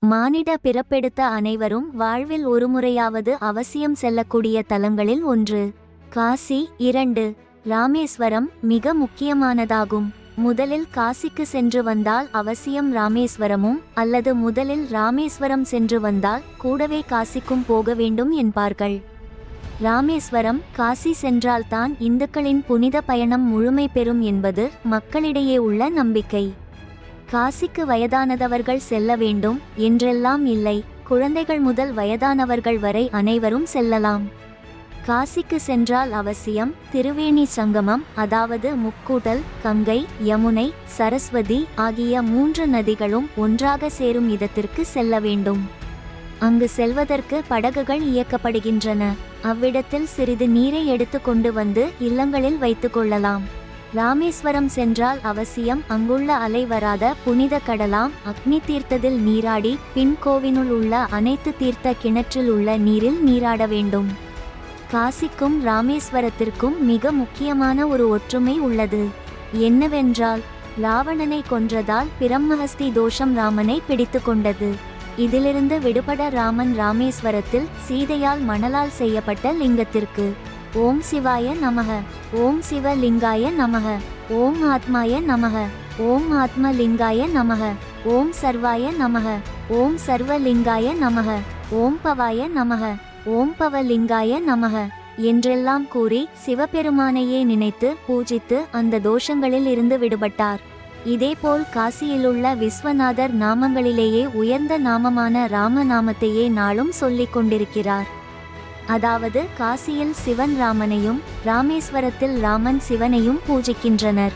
மானிட பிறப்பெடுத்த அனைவரும் வாழ்வில் ஒருமுறையாவது அவசியம் செல்லக்கூடிய தலங்களில் ஒன்று காசி. 2. ராமேஸ்வரம் மிக முக்கியமானதாகும். முதலில் காசிக்கு சென்று வந்தால் அவசியம் ராமேஸ்வரமும், அல்லது முதலில் ராமேஸ்வரம் சென்று வந்தால் கூடவே காசிக்கும் போக வேண்டும் என்பார்கள். ராமேஸ்வரம் காசி சென்றால்தான் இந்துக்களின் புனித பயணம் முழுமை பெறும் என்பது மக்களிடையே உள்ள நம்பிக்கை. காசிக்கு வயதானவர்கள் செல்ல வேண்டும் என்றெல்லாம் இல்லை, குழந்தைகள் முதல் வயதானவர்கள் வரை அனைவரும் செல்லலாம். காசிக்கு சென்றால் அவசியம் திரிவேணி சங்கமம், அதாவது முக்கூடல், கங்கை, யமுனை, சரஸ்வதி ஆகிய 3 நதிகளும் ஒன்றாக சேரும் இடத்திற்கு செல்ல வேண்டும். அங்கு செல்வதற்கு படகுகள் இயக்கப்படுகின்றன. அவ்விடத்தில் சிறிது நீரை எடுத்து கொண்டு வந்து இல்லங்களில் வைத்து கொள்ளலாம். ராமேஸ்வரம் சென்றால் அவசியம் அங்குள்ள அலை வராத புனித கடலாம் அக்னி தீர்த்தத்தில் நீராடி பின் கோவினுள் உள்ள அனைத்து தீர்த்த கிணற்றில் உள்ள நீரில் நீராட வேண்டும். காசிக்கும் ராமேஸ்வரத்திற்கும் மிக முக்கியமான ஒரு ஒற்றுமை உள்ளது. என்னவென்றால், ராவணனை கொன்றதால் பிரம்மஹஸ்தி தோஷம் ராமனை பிடித்து கொண்டது. இதிலிருந்து விடுபட ராமன் ராமேஸ்வரத்தில் சீதையால் மணலால் செய்யப்பட்ட லிங்கத்திற்கு ஓம் சிவாய நமக, ஓம் சிவலிங்காய நமக, ஓம் ஆத்மாய நமக, ஓம் ஆத்மலிங்காய நமக, ஓம் சர்வாய நமக, ஓம் சர்வலிங்காய நமக, ஓம் பவாய நமக, ஓம் பவலிங்காய நமக என்றெல்லாம் கூறி சிவபெருமானையே நினைத்து பூஜித்து அந்த தோஷங்களில் இருந்து விடுபட்டார். இதேபோல் காசியிலுள்ள விஸ்வநாதர் நாமங்களிலேயே உயர்ந்த நாமமான ராமநாமத்தையே நாளும் சொல்லிக் கொண்டிருக்கிறார். அதாவது காசியில் சிவன் ராமனையும், ராமேஸ்வரத்தில் ராமன் சிவனையும் பூஜிக்கின்றனர்.